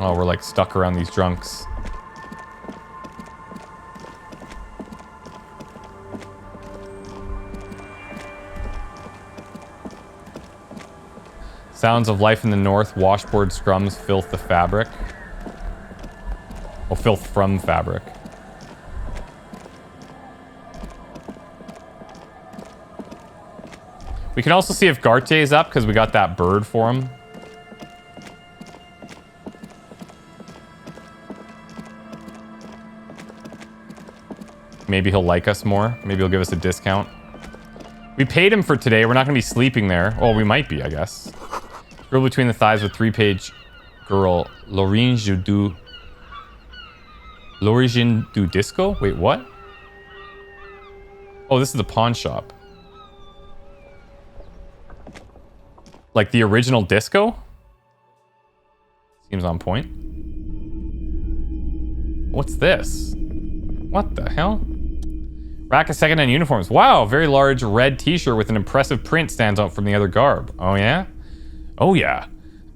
Oh, we're like stuck around these drunks. Sounds of life in the north. Washboard scrums filth the fabric. Oh, filth from fabric. We can also see if Garte is up because we got that bird for him. Maybe he'll like us more. Maybe he'll give us a discount. We paid him for today. We're not going to be sleeping there. Well, we might be, I guess. Girl between the thighs with 3-page girl. L'origine du disco? Wait, what? Oh, this is the pawn shop. Like the original disco? Seems on point. What's this? What the hell? Rack of second-hand uniforms. Wow, very large red t-shirt with an impressive print stands out from the other garb. Oh yeah? Oh yeah.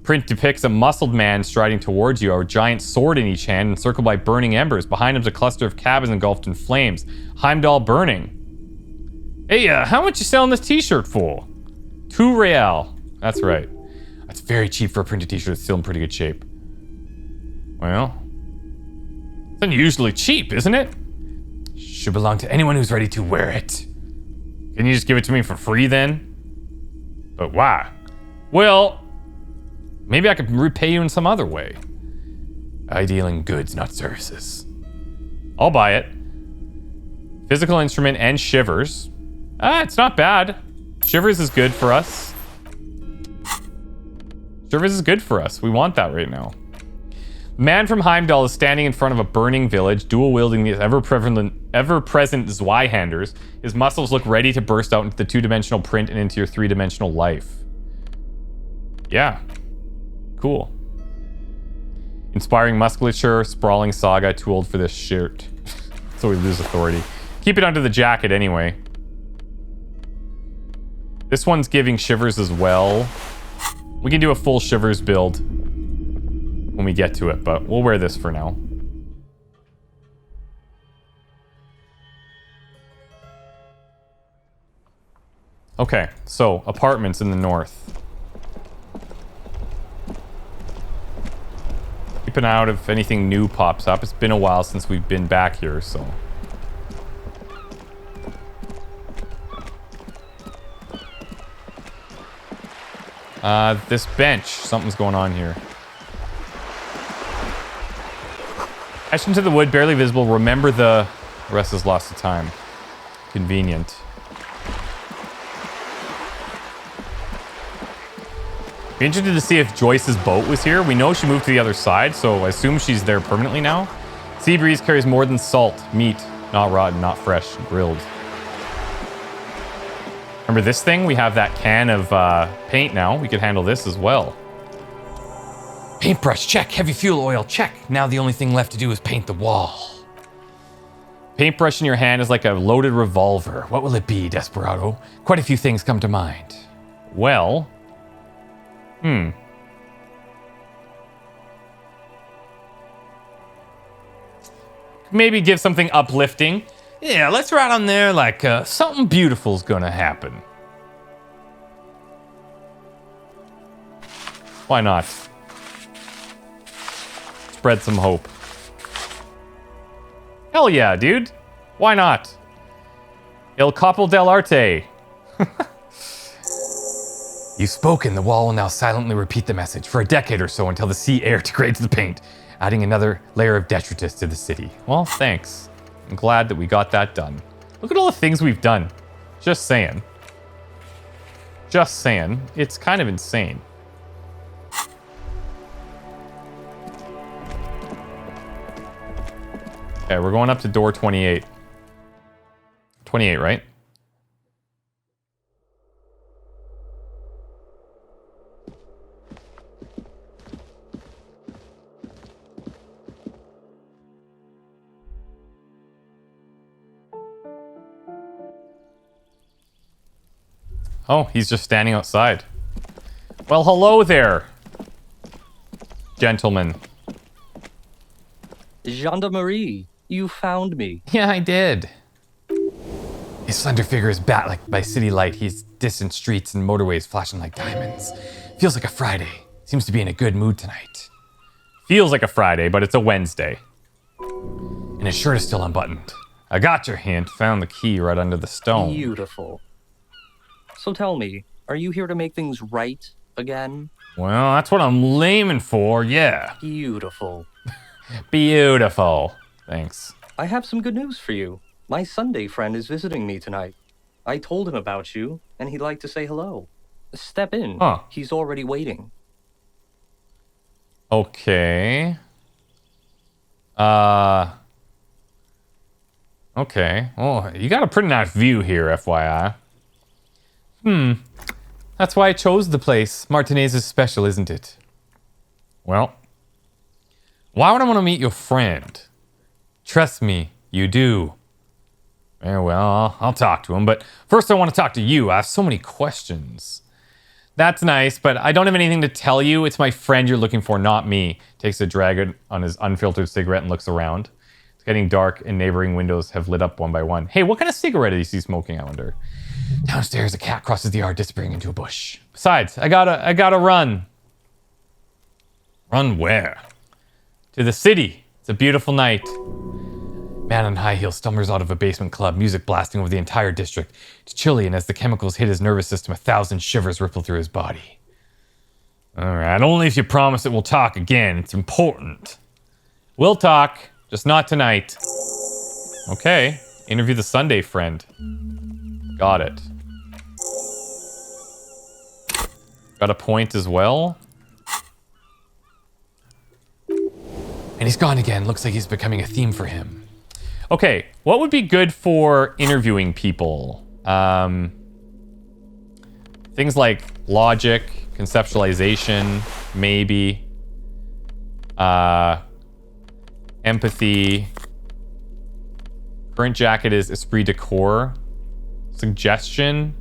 Print depicts a muscled man striding towards you, a giant sword in each hand, encircled by burning embers. Behind him's a cluster of cabins engulfed in flames. Hjelmdall burning. Hey, how much you selling this t-shirt for? 2 real. That's right. That's very cheap for a printed t-shirt. It's still in pretty good shape. Well, it's unusually cheap, isn't it? Should belong to anyone who's ready to wear it. Can you just give it to me for free then? But why? Well, maybe I could repay you in some other way. I deal in goods, not services. I'll buy it. Physical instrument and shivers. It's not bad. Shivers is good for us. Shivers is good for us. We want that right now. Man from Hjelmdall is standing in front of a burning village, dual-wielding the ever-present Zweihanders. His muscles look ready to burst out into the 2-dimensional print and into your 3-dimensional life. Yeah. Cool. Inspiring musculature, sprawling saga, too old for this shirt. So we lose authority. Keep it under the jacket anyway. This one's giving shivers as well. We can do a full shivers build when we get to it, but we'll wear this for now. Okay, so apartments in the north. Keep an eye out if anything new pops up. It's been a while since we've been back here, so. This bench. Something's going on here. Dash into the wood, barely visible. Remember the rest is lost of time. Convenient. Be interested to see if Joyce's boat was here. We know she moved to the other side, so I assume she's there permanently now. Sea breeze carries more than salt. Meat, not rotten, not fresh, grilled. Remember this thing? We have that can of paint now. We could handle this as well. Paintbrush, check. Heavy fuel oil, check. Now the only thing left to do is paint the wall. Paintbrush in your hand is like a loaded revolver. What will it be, Desperado? Quite a few things come to mind. Well... Maybe give something uplifting. Yeah, let's write on there like something beautiful's gonna happen. Why not? Spread some hope. Hell yeah, dude. Why not? Il Capo dell'Arte. You've spoken. The wall will now silently repeat the message for a decade or so until the sea air degrades the paint, adding another layer of detritus to the city. Well, thanks. I'm glad that we got that done. Look at all the things we've done. Just saying. Just saying. It's kind of insane. Okay, we're going up to door 28. 28, right? Oh, he's just standing outside. Well, hello there, gentlemen. Gendarmerie, you found me. Yeah, I did. His slender figure is bat-like by city light. He's distant streets and motorways flashing like diamonds. Feels like a Friday. Seems to be in a good mood tonight. Feels like a Friday, but it's a Wednesday. And his shirt is still unbuttoned. I got your hint. Found the key right under the stone. Beautiful. So tell me, are you here to make things right again? Well, that's what I'm aiming for, yeah. Beautiful. Beautiful. Thanks. I have some good news for you. My Sunday friend is visiting me tonight. I told him about you, and he'd like to say hello. Step in. Huh. He's already waiting. Okay. Okay. Oh, you got a pretty nice view here, FYI. That's why I chose the place. Martinez is special, isn't it? Well, why would I want to meet your friend? Trust me, you do. Very well, I'll talk to him, but first I want to talk to you. I have so many questions. That's nice, but I don't have anything to tell you. It's my friend you're looking for, not me. Takes a drag on his unfiltered cigarette and looks around. It's getting dark and neighboring windows have lit up one by one. Hey, what kind of cigarette is he smoking, I wonder? Downstairs, a cat crosses the yard, disappearing into a bush. Besides, I gotta run. Run where? To the city. It's a beautiful night. Man on high heels stumbles out of a basement club, music blasting over the entire district. It's chilly, and as the chemicals hit his nervous system, 1,000 shivers ripple through his body. Alright, only if you promise that we'll talk again. It's important. We'll talk, just not tonight. Okay, interview the Sunday friend. Got it. Got a point as well. And he's gone again. Looks like he's becoming a theme for him. Okay, what would be good for interviewing people? Things like logic, conceptualization, maybe. Empathy. Current jacket is esprit de corps. Suggestion.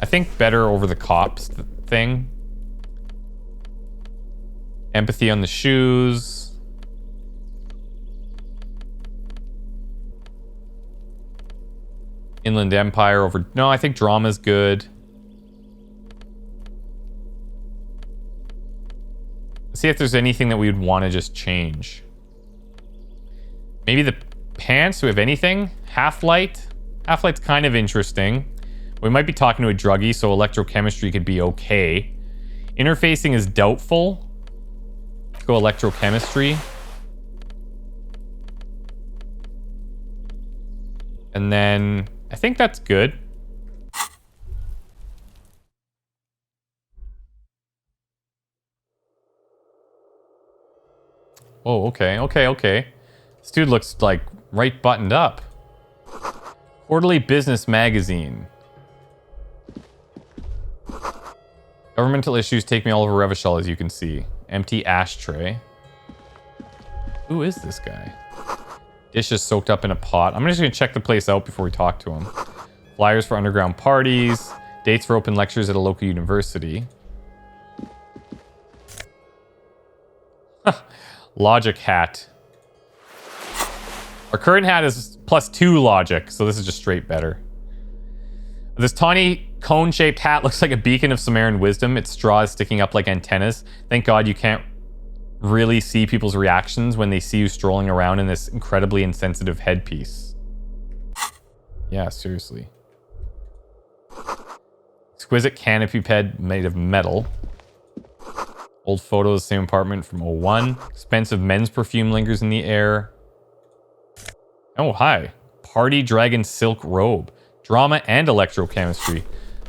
I think better over the cops thing. Empathy on the shoes. Inland Empire over... No, I think drama's good. Let's see if there's anything that we would want to just change. Maybe the pants. Do we have anything? Half-light? Half-light's kind of interesting. We might be talking to a druggie, so electrochemistry could be okay. Interfacing is doubtful. Let's go electrochemistry. And then I think that's good. Oh, okay. This dude looks like right buttoned up. Quarterly Business Magazine. Governmental issues take me all over Revachol, as you can see. Empty ashtray. Who is this guy? Dishes soaked up in a pot. I'm just going to check the place out before we talk to him. Flyers for underground parties. Dates for open lectures at a local university. Logic hat. Our current hat is +2 logic, so this is just straight better. This tawny cone-shaped hat looks like a beacon of Sumerian wisdom. Its straw is sticking up like antennas. Thank God you can't really see people's reactions when they see you strolling around in this incredibly insensitive headpiece. Yeah, seriously. Exquisite canopy bed made of metal. Old photos, same apartment from '01. Expensive men's perfume lingers in the air. Oh, hi. Party dragon silk robe. Drama and electrochemistry.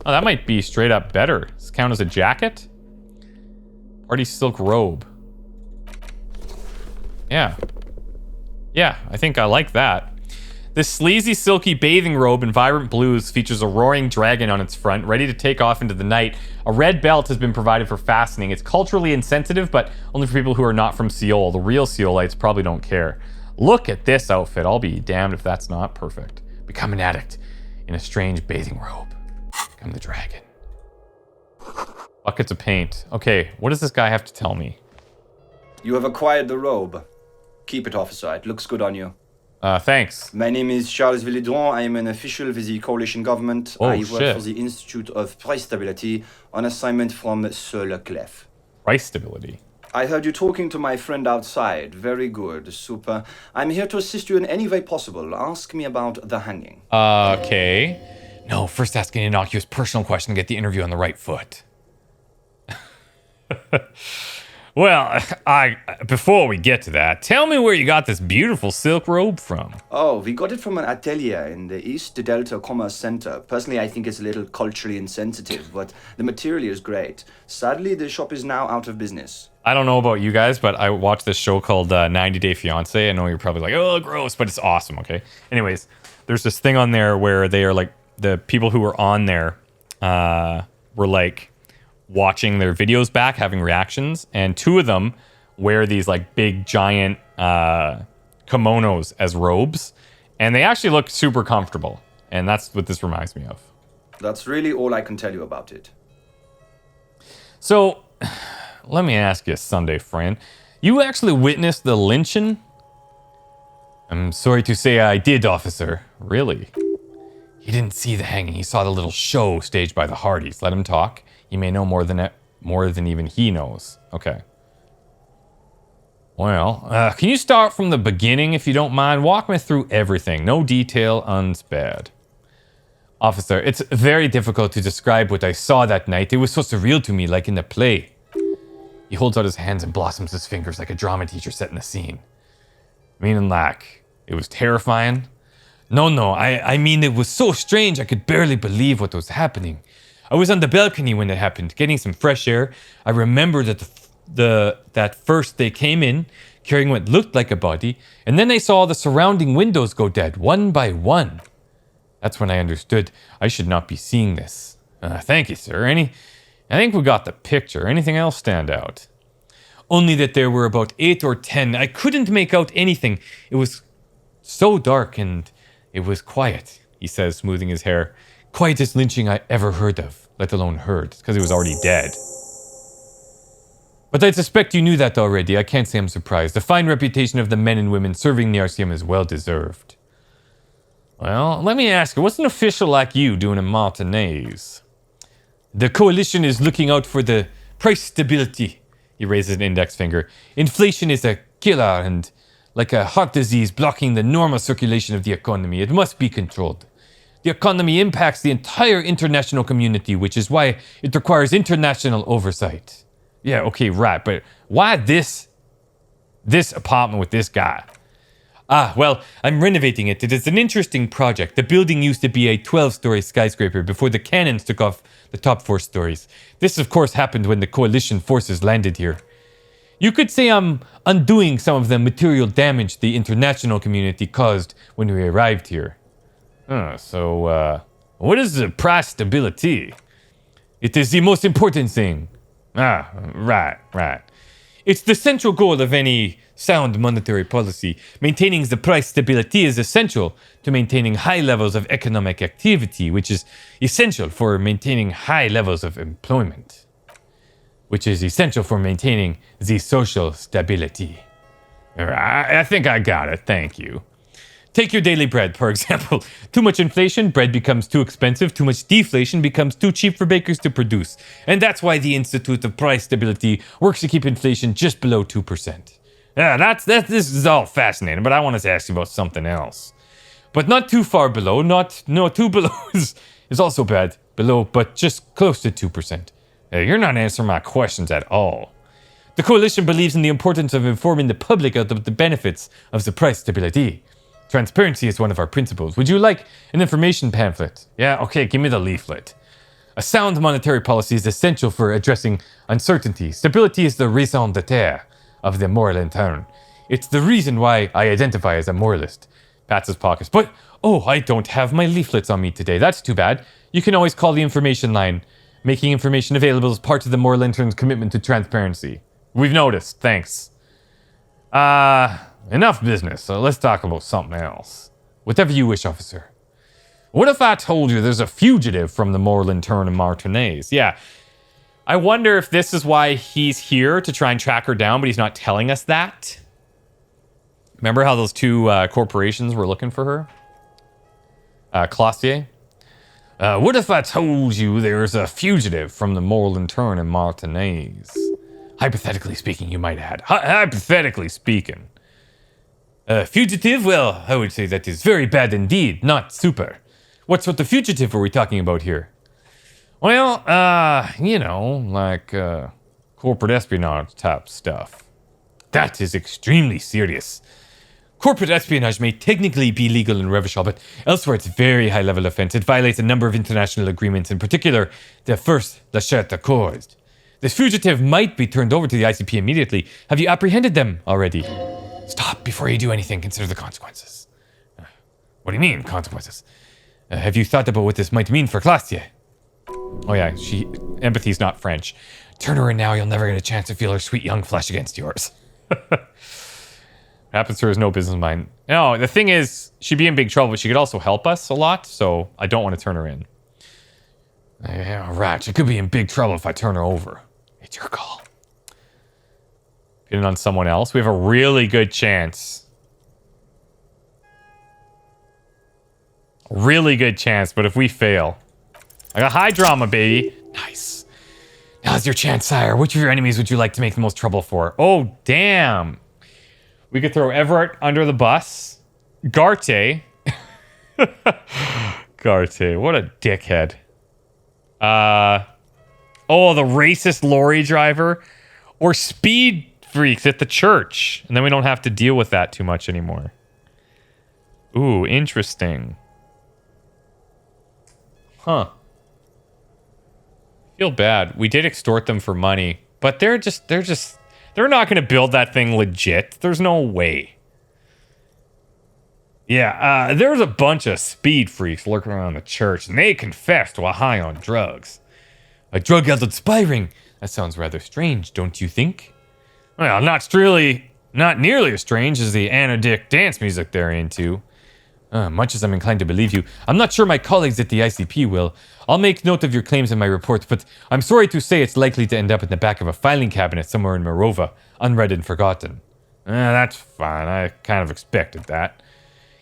Oh, that might be straight up better. Does this count as a jacket? Party silk robe. Yeah. Yeah, I think I like that. This sleazy, silky bathing robe in vibrant blues features a roaring dragon on its front, ready to take off into the night. A red belt has been provided for fastening. It's culturally insensitive, but only for people who are not from Seoul. The real Seoulites probably don't care. Look at this outfit. I'll be damned if that's not perfect. Become an addict in a strange bathing robe. Become the dragon. Buckets of paint. Okay, what does this guy have to tell me? You have acquired the robe. Keep it, officer. It looks good on you. Thanks. My name is Charles Villedrouin. I am an official with the coalition government. I work for the Institute of Price Stability on assignment from Sir Leclerc. Price stability. I heard you talking to my friend outside. Very good. Super. I'm here to assist you in any way possible. Ask me about the hanging. Okay. No, first ask an innocuous personal question to get the interview on the right foot. Well, before we get to that, tell me where you got this beautiful silk robe from. Oh, we got it from an atelier in the East Delta Commerce Center. Personally, I think it's a little culturally insensitive, but the material is great. Sadly, the shop is now out of business. I don't know about you guys, but I watched this show called 90 Day Fiancé. I know you're probably like, oh, gross, but it's awesome, okay? Anyways, there's this thing on there where they are like, the people who were on there were like, watching their videos back, having reactions, and two of them wear these like big giant kimonos as robes, and they actually look super comfortable, and that's what this reminds me of. That's really all I can tell you about it. So, let me ask you, Sunday friend, you actually witnessed the lynching? I'm sorry to say I did, officer. Really? He didn't see the hanging, he saw the little show staged by the Hardys. Let him talk. You may know more than even he knows. Okay. Well, can you start from the beginning if you don't mind? Walk me through everything. No detail unspared. Officer, it's very difficult to describe what I saw that night. It was so surreal to me, like in the play. He holds out his hands and blossoms his fingers like a drama teacher setting a scene. Meaning like, it was terrifying? No, I mean it was so strange I could barely believe what was happening. I was on the balcony when it happened, getting some fresh air. I remember that that first they came in, carrying what looked like a body, and then I saw the surrounding windows go dead, one by one. That's when I understood I should not be seeing this. Thank you, sir. I think we got the picture. Anything else stand out? Only that there were about 8 or 10. I couldn't make out anything. It was so dark and it was quiet, he says, smoothing his hair. Quietest lynching I ever heard of, let alone heard, because he was already dead. But I suspect you knew that already. I can't say I'm surprised. The fine reputation of the men and women serving the RCM is well deserved. Well, let me ask you, what's an official like you doing in Martinaise? The coalition is looking out for the price stability. He raises an index finger. Inflation is a killer and like a heart disease blocking the normal circulation of the economy. It must be controlled. The economy impacts the entire international community, which is why it requires international oversight. Yeah, okay, right, but why this apartment with this guy? Well, I'm renovating it. It is an interesting project. The building used to be a 12-story skyscraper before the cannons took off the top 4 stories. This, of course, happened when the coalition forces landed here. You could say I'm undoing some of the material damage the international community caused when we arrived here. What is the price stability? It is the most important thing. Right. It's the central goal of any sound monetary policy. Maintaining the price stability is essential to maintaining high levels of economic activity, which is essential for maintaining high levels of employment, which is essential for maintaining the social stability. I think I got it, thank you. Take your daily bread, for example. Too much inflation, bread becomes too expensive. Too much deflation becomes too cheap for bakers to produce. And that's why the Institute of Price Stability works to keep inflation just below 2%. Yeah, this is all fascinating, but I want to ask you about something else. But not too far below, too below is also bad. Below, but just close to 2%. You're not answering my questions at all. The coalition believes in the importance of informing the public of the benefits of the price stability. Transparency is one of our principles. Would you like an information pamphlet? Yeah, okay, give me the leaflet. A sound monetary policy is essential for addressing uncertainty. Stability is the raison d'etre of the moral intern. It's the reason why I identify as a moralist. Pats his pockets. But, I don't have my leaflets on me today. That's too bad. You can always call the information line. Making information available is part of the moral intern's commitment to transparency. We've noticed. Thanks. Enough business, so let's talk about something else. Whatever you wish, officer. What if I told you there's a fugitive from the moral intern in Martinaise? Yeah. I wonder if this is why he's here, to try and track her down, but he's not telling us that. Remember how those two corporations were looking for her? Classier? What if I told you there's a fugitive from the Moreland Turn in Martinez? Hypothetically speaking, you might add. Hypothetically speaking. Fugitive? Well, I would say that is very bad indeed, not super. What sort of fugitive are we talking about here? Well, you know, like corporate espionage type stuff. That is extremely serious. Corporate espionage may technically be legal in Revachol, but elsewhere it's a very high-level offense. It violates a number of international agreements, in particular, the first La Charte Accord. This fugitive might be turned over to the ICP immediately. Have you apprehended them already? Stop before you do anything. Consider the consequences. What do you mean, consequences? Have you thought about what this might mean for Classier? Oh yeah, empathy's not French. Turn her in now, you'll never get a chance to feel her sweet young flesh against yours. Happens to her is no business of mine. No, the thing is, she'd be in big trouble, but she could also help us a lot, so I don't want to turn her in. Yeah, right, she could be in big trouble if I turn her over. It's your call. Pin it on someone else. We have a really good chance. Really good chance, but if we fail... I got high drama, baby. Nice. Now's your chance, sire. Which of your enemies would you like to make the most trouble for? Oh, damn. We could throw Everett under the bus. Garte. Garte, what a dickhead. Oh, the racist lorry driver. Or speed freaks at the church. And then we don't have to deal with that too much anymore. Ooh, interesting. Huh. Feel bad. We did extort them for money, but they're not going to build that thing legit. There's no way. Yeah, there's a bunch of speed freaks lurking around the church, and they confessed while high on drugs. A drug-addled spy ring. That sounds rather strange, don't you think? Well, not nearly as strange as the Anna Dick dance music they're into. Much as I'm inclined to believe you, I'm not sure my colleagues at the ICP will. I'll make note of your claims in my report, but I'm sorry to say it's likely to end up in the back of a filing cabinet somewhere in Morova, unread and forgotten. That's fine. I kind of expected that.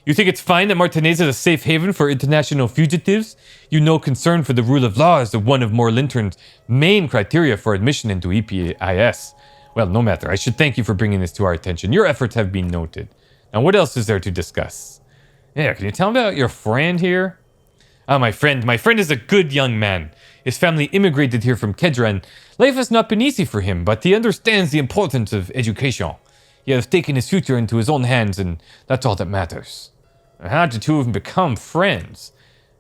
You think it's fine that Martinez is a safe haven for international fugitives? You know concern for the rule of law is one of Morlintern's main criteria for admission into EPIS. Well, no matter. I should thank you for bringing this to our attention. Your efforts have been noted. Now, what else is there to discuss? Yeah, can you tell me about your friend here? My friend is a good young man. His family immigrated here from Kedran. Life has not been easy for him, but he understands the importance of education. He has taken his future into his own hands, and that's all that matters. How did the two of them become friends?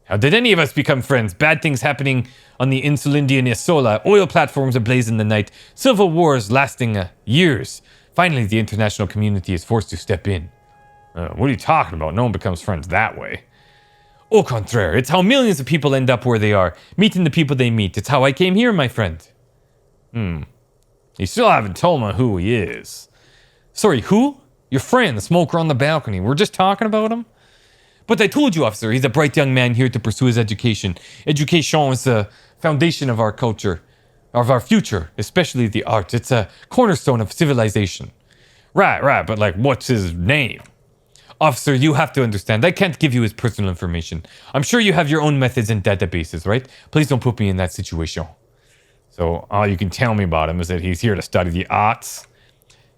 How did any of us become friends? Bad things happening on the Insulindian Isola, oil platforms ablaze in the night, civil wars lasting years. Finally, the international community is forced to step in. What are you talking about? No one becomes friends that way. Au contraire, it's how millions of people end up where they are, meeting the people they meet. It's how I came here, my friend. You still haven't told me who he is. Sorry, who? Your friend, the smoker on the balcony. We're just talking about him? But I told you, officer, he's a bright young man here to pursue his education. Education is the foundation of our culture, of our future, especially the arts. It's a cornerstone of civilization. Right, but like, what's his name? Officer, you have to understand, I can't give you his personal information. I'm sure you have your own methods and databases, right? Please don't put me in that situation. So, all you can tell me about him is that he's here to study the arts.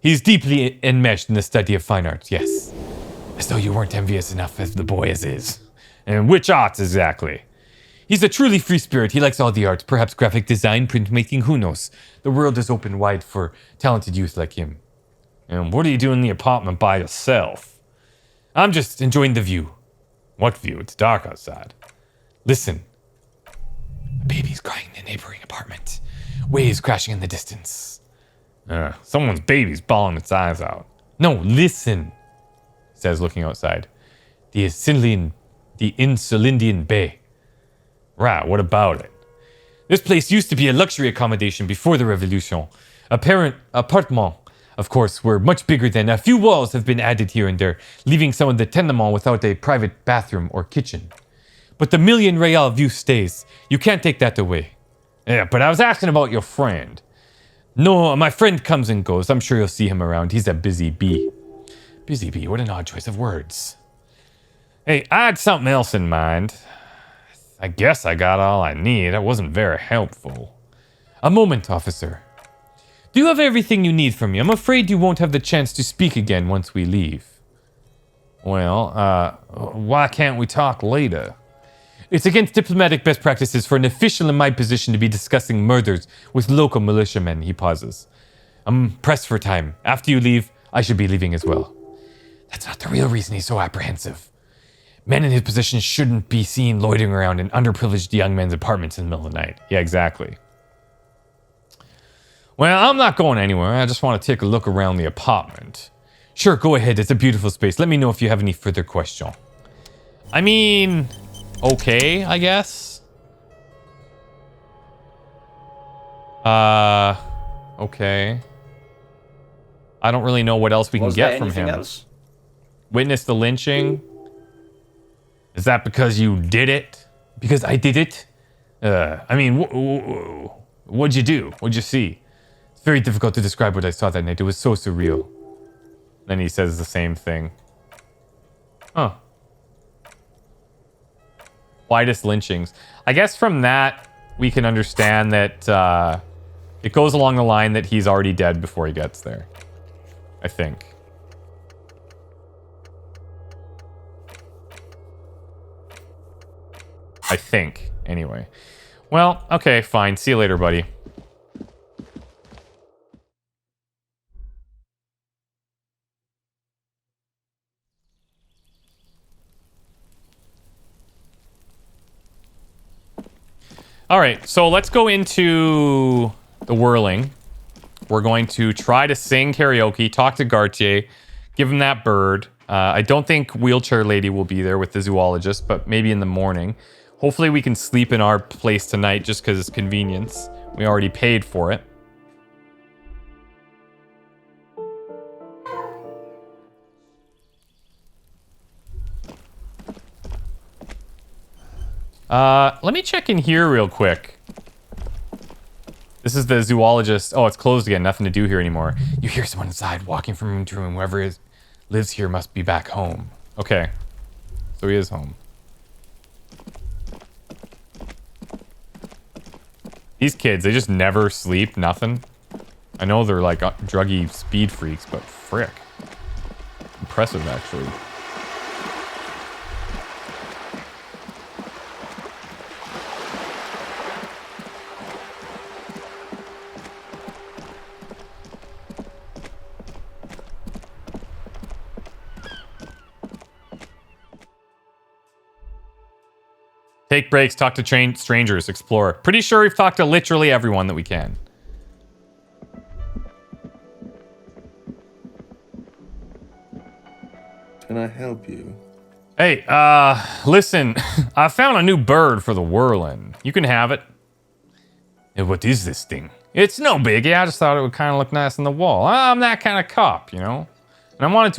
He's deeply enmeshed in the study of fine arts, yes. As though you weren't envious enough as the boy is. And which arts exactly? He's a truly free spirit. He likes all the arts, perhaps graphic design, printmaking, who knows? The world is open wide for talented youth like him. And what are you doing in the apartment by yourself? I'm just enjoying the view. What view? It's dark outside. Listen. A baby's crying in a neighboring apartment. Waves crashing in the distance. Someone's baby's bawling its eyes out. No, listen, says looking outside. The Insulindian Bay. Right, what about it? This place used to be a luxury accommodation before the revolution. Appartement, of course, were much bigger then. A few walls have been added here and there, leaving some of the tenement without a private bathroom or kitchen. But the million real view stays. You can't take that away. Yeah, but I was asking about your friend. No, my friend comes and goes. I'm sure you'll see him around. He's a busy bee. Busy bee, what an odd choice of words. Hey, I had something else in mind. I guess I got all I need. That wasn't very helpful. A moment, officer. Do you have everything you need from me? I'm afraid you won't have the chance to speak again once we leave. Well, why can't we talk later? It's against diplomatic best practices for an official in my position to be discussing murders with local militiamen, he pauses. I'm pressed for time. After you leave, I should be leaving as well. That's not the real reason he's so apprehensive. Men in his position shouldn't be seen loitering around in underprivileged young men's apartments in the middle of the night. Yeah, exactly. Well, I'm not going anywhere. I just want to take a look around the apartment. Sure, go ahead. It's a beautiful space. Let me know if you have any further questions. I mean, okay, I guess. Okay. I don't really know what else we can get from him. Else? Witness the lynching. Is that because you did it? Because I did it? I mean, what'd you do? What'd you see? It's very difficult to describe what I saw that night. It was so surreal. Then he says the same thing. Huh. Widest lynchings. I guess from that, we can understand that it goes along the line that he's already dead before he gets there. I think. Anyway. Well, okay, fine. See you later, buddy. All right, so let's go into the Whirling. We're going to try to sing karaoke, talk to Gautier, give him that bird. I don't think Wheelchair Lady will be there with the zoologist, but maybe in the morning. Hopefully we can sleep in our place tonight just because it's convenience. We already paid for it. Let me check in here real quick. This is the zoologist. Oh, it's closed again. Nothing to do here anymore. You hear someone inside walking from room to room. Whoever lives here must be back home. Okay. So he is home. These kids, they just never sleep. Nothing. I know they're like druggy speed freaks, but frick. Impressive, actually. Take breaks, talk to strangers, explore. Pretty sure we've talked to literally everyone that we can. Can I help you? Hey, listen. I found a new bird for the Whirling. You can have it. Hey, what is this thing? It's no biggie. I just thought it would kind of look nice on the wall. I'm that kind of cop, you know? And I wanted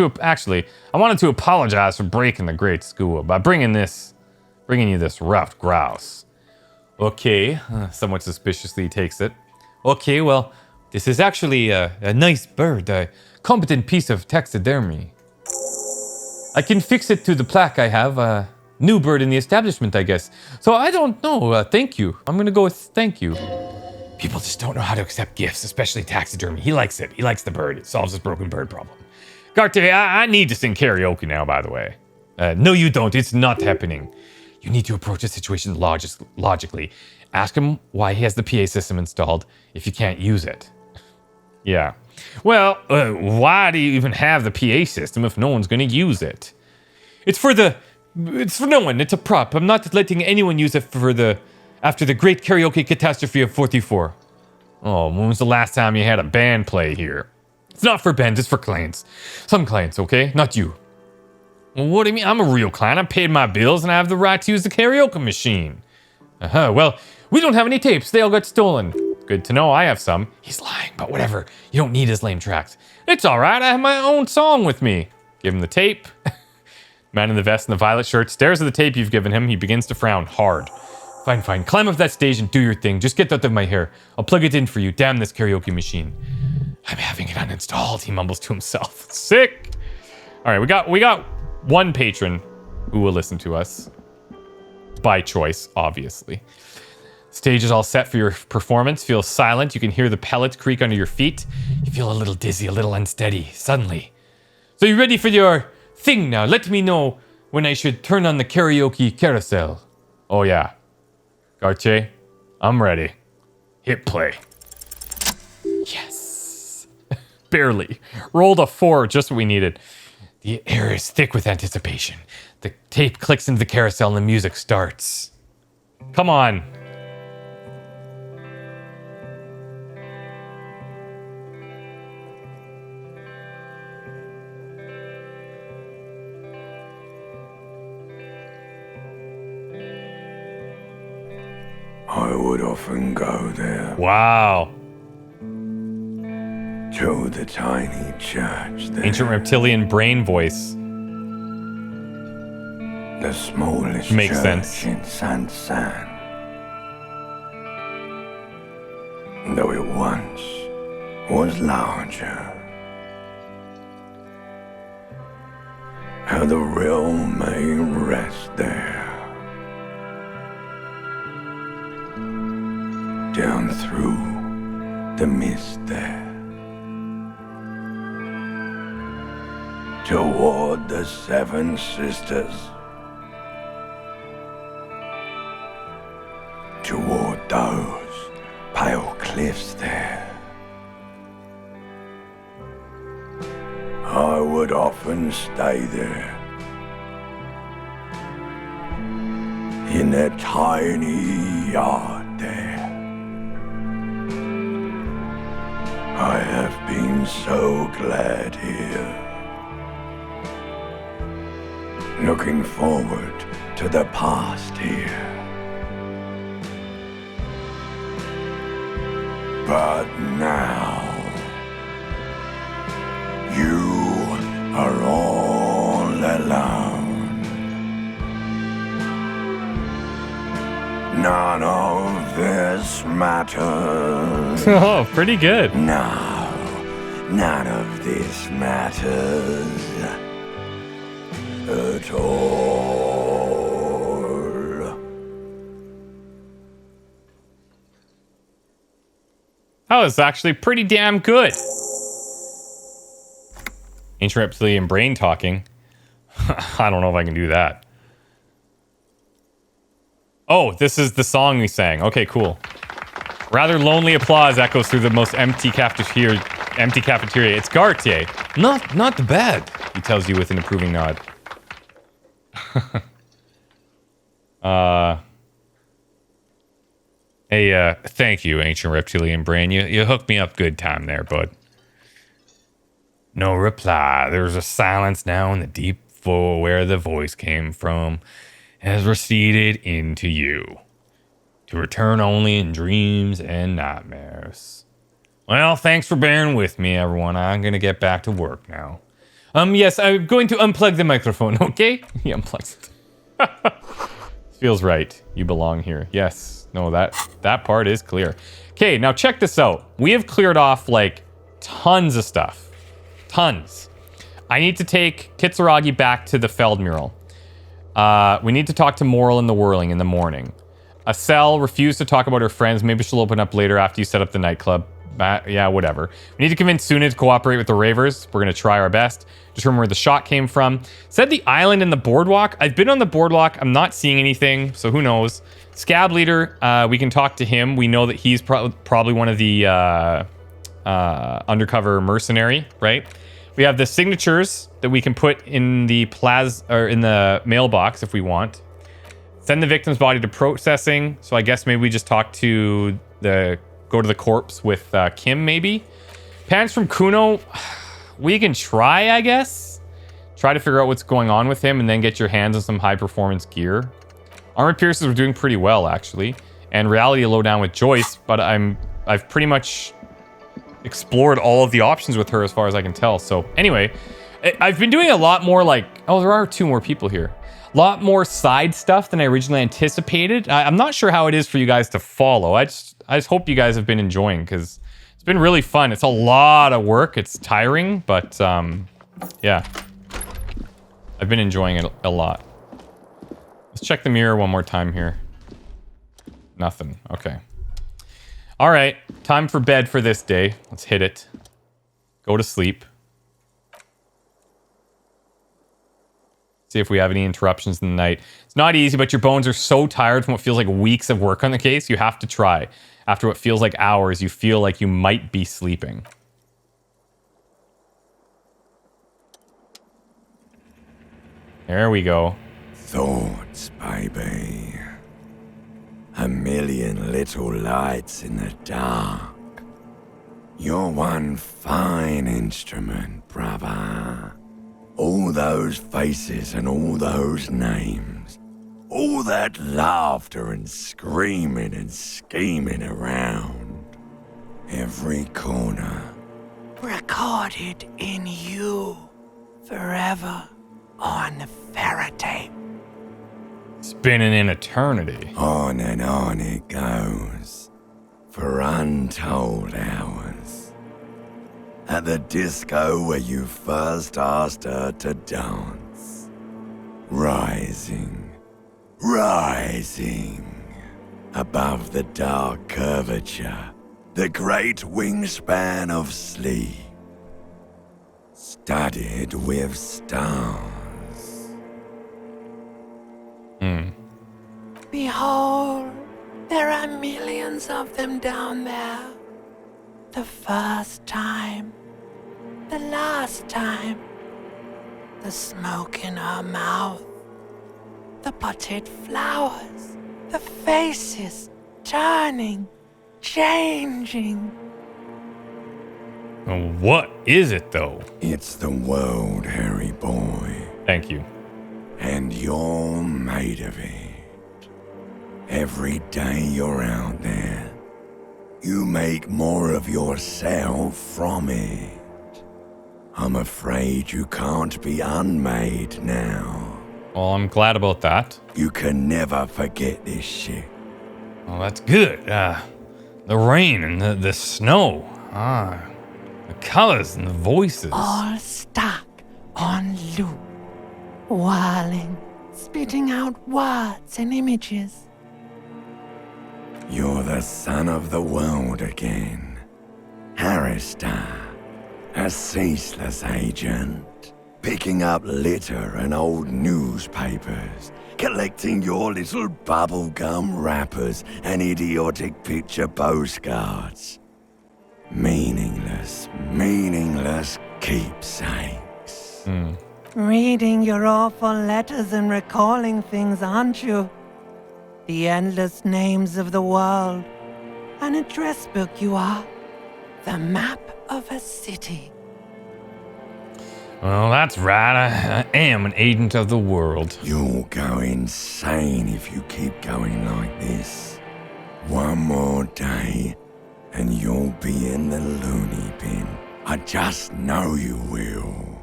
to apologize for breaking the great school by bringing you this ruffed grouse. Okay, somewhat suspiciously he takes it. Okay, well, this is actually a nice bird, a competent piece of taxidermy. I can fix it to the plaque I have, a new bird in the establishment, I guess. So I don't know, thank you. I'm gonna go with thank you. People just don't know how to accept gifts, especially taxidermy. He likes it, he likes the bird. It solves his broken bird problem. Gautier, I need to sing karaoke now, by the way. No you don't, it's not happening. You need to approach the situation logically. Ask him why he has the PA system installed if you can't use it. Yeah. Well, why do you even have the PA system if no one's going to use it? It's for no one. It's a prop. I'm not letting anyone use it after the great karaoke catastrophe of 44. Oh, when was the last time you had a band play here? It's not for bands, it's for clients. Some clients, okay? Not you. Well, what do you mean? I'm a real client. I paid my bills and I have the right to use the karaoke machine. Well, we don't have any tapes. They all got stolen. Good to know. I have some. He's lying, but whatever. You don't need his lame tracks. It's all right. I have my own song with me. Give him the tape. Man in the vest and the violet shirt stares at the tape you've given him. He begins to frown hard. Fine. Climb up that stage and do your thing. Just get out of my hair. I'll plug it in for you. Damn this karaoke machine. I'm having it uninstalled, he mumbles to himself. Sick. All right, we got one patron who will listen to us. By choice, obviously. Stage is all set for your performance. Feel silent. You can hear the pellets creak under your feet. You feel a little dizzy, a little unsteady, suddenly. So you ready for your thing now? Let me know when I should turn on the karaoke carousel. Oh yeah. Garche, I'm ready. Hit play. Yes. Barely. Rolled a 4, just what we needed. The air is thick with anticipation. The tape clicks into the carousel and the music starts. Come on. I would often go there. Wow. To the tiny church there. Ancient reptilian brain voice. The smallest Makes church sense. in San. Though it once was larger. How the realm may rest there. Down through the mist there. Toward the Seven Sisters. Toward those pale cliffs there. I would often stay there. In that tiny yard there. I have been so glad here. Looking forward to the past here. But now, you are all alone. None of this matters. Oh, pretty good. No, none of this matters at all. That was actually pretty damn good. Ancient reptilian brain talking. I don't know if I can do that. Oh, this is the song we sang. Okay, cool. Rather lonely applause echoes through the most empty cafeteria. It's Gartier. Not bad, he tells you with an approving nod. Hey, thank you, ancient reptilian brain. You hooked me up good time there, bud. No reply. There's a silence now in the deep floor where the voice came from has receded into you. To return only in dreams and nightmares. Well, thanks for bearing with me, everyone. I'm gonna get back to work now. Yes, I'm going to unplug the microphone, okay? He unplugs it. Feels right. You belong here. Yes. No, that part is clear. Okay, now check this out. We have cleared off, like, tons of stuff. Tons. I need to take Kitsuragi back to the Feld mural. We need to talk to Moral and the Whirling in the morning. Acel refused to talk about her friends. Maybe she'll open up later after you set up the nightclub. Yeah, whatever. We need to convince Suna to cooperate with the Ravers. We're going to try our best. Determine where the shot came from. Said the island and the boardwalk. I've been on the boardwalk. I'm not seeing anything, so who knows. Scab Leader, we can talk to him. We know that he's probably one of the undercover mercenary, right? We have the signatures that we can put in the in the mailbox if we want. Send the victim's body to processing. So I guess maybe we just go to the corpse with Kim, maybe. Pants from Kuno, we can try, I guess. Try to figure out what's going on with him and then get your hands on some high performance gear. Armored Pierces were doing pretty well, actually. And Reality low down with Joyce, but I've pretty much explored all of the options with her as far as I can tell. So anyway, I've been doing a lot more like, oh, there are 2 more people here. A lot more side stuff than I originally anticipated. I'm not sure how it is for you guys to follow. I just hope you guys have been enjoying because it's been really fun. It's a lot of work. It's tiring, but yeah. I've been enjoying it a lot. Let's check the mirror one more time here. Nothing. Okay. All right. Time for bed for this day. Let's hit it. Go to sleep. See if we have any interruptions in the night. It's not easy, but your bones are so tired from what feels like weeks of work on the case, you have to try. After what feels like hours, you feel like you might be sleeping. There we go. Thoughts, baby. A million little lights in the dark. You're one fine instrument, brother. All those faces and all those names. All that laughter and screaming and scheming around. Every corner. Recorded in you. Forever on the ferrotape. Spinning in eternity. On and on it goes. For untold hours. At the disco where you first asked her to dance. Rising, rising, above the dark curvature, the great wingspan of sleep, studded with stars. Behold, there are millions of them down there. The first time, the last time, the smoke in her mouth, the potted flowers, the faces turning, changing. What is it, though? It's the world, Harry boy, Thank you. and you're made of it. Every day you're out there, you make more of yourself from it. I'm afraid you can't be unmade now. Well, I'm glad about that. You can never forget this shit. Well, that's good. The rain and the snow. The colors and the voices. All stuck on loop, whirling, spitting out words and images. You're the son of the world again. Harrister, a ceaseless agent, picking up litter and old newspapers, collecting your little bubblegum wrappers and idiotic picture postcards. Meaningless, meaningless keepsakes. Reading your awful letters and recalling things, aren't you? The endless names of the world. An address book you are. The map of a city. Well, that's right. I am an agent of the world. You'll go insane if you keep going like this. One more day, and you'll be in the loony bin. I just know you will.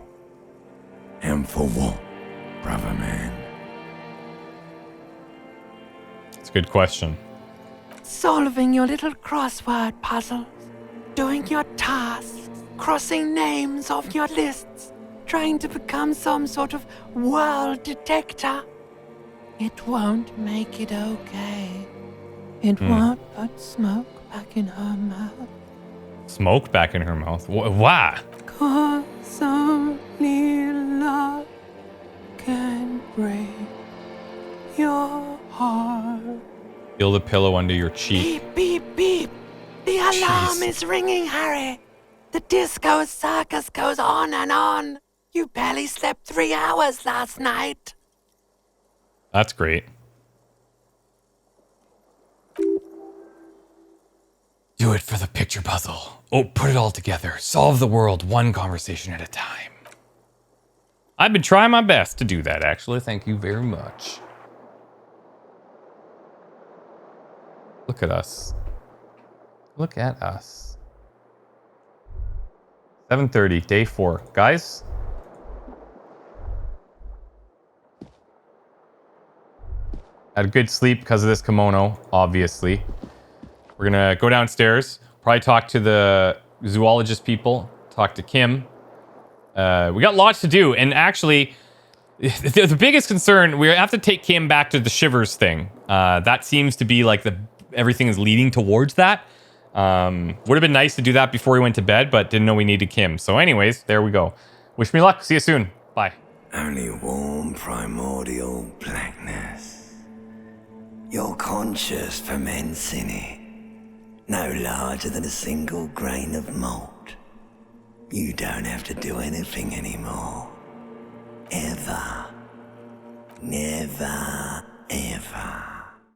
And for what, brother man? It's a good question. Solving your little crossword puzzles. Doing your tasks. Crossing names off your lists. Trying to become some sort of world detector. It won't make it okay. It won't put smoke back in her mouth. Smoke back in her mouth? Why? 'Cause only love can break your heart. Feel the pillow under your cheek. Beep, beep, beep. The alarm Jeez. is ringing, Harry. The disco circus goes on and on. You barely slept 3 hours last night. That's great. Do it for the picture puzzle. Oh, put it all together. Solve the world one conversation at a time. I've been trying my best to do that, actually. Thank you very much. Look at us. Look at us. 7:30, day 4. Guys? Had a good sleep because of this kimono, obviously. We're gonna go downstairs, probably talk to the zoologist people, talk to Kim. We got lots to do, and actually, the biggest concern, we have to take Kim back to the Shivers thing. That seems to be like everything is leading towards that. Would have been nice to do that before he went to bed, but didn't know we needed Kim. So anyways, there we go. Wish me luck. See you soon. Bye. Only warm primordial blackness. Your conscious ferments in it. No larger than a single grain of malt. You don't have to do anything anymore. Ever. Never, ever.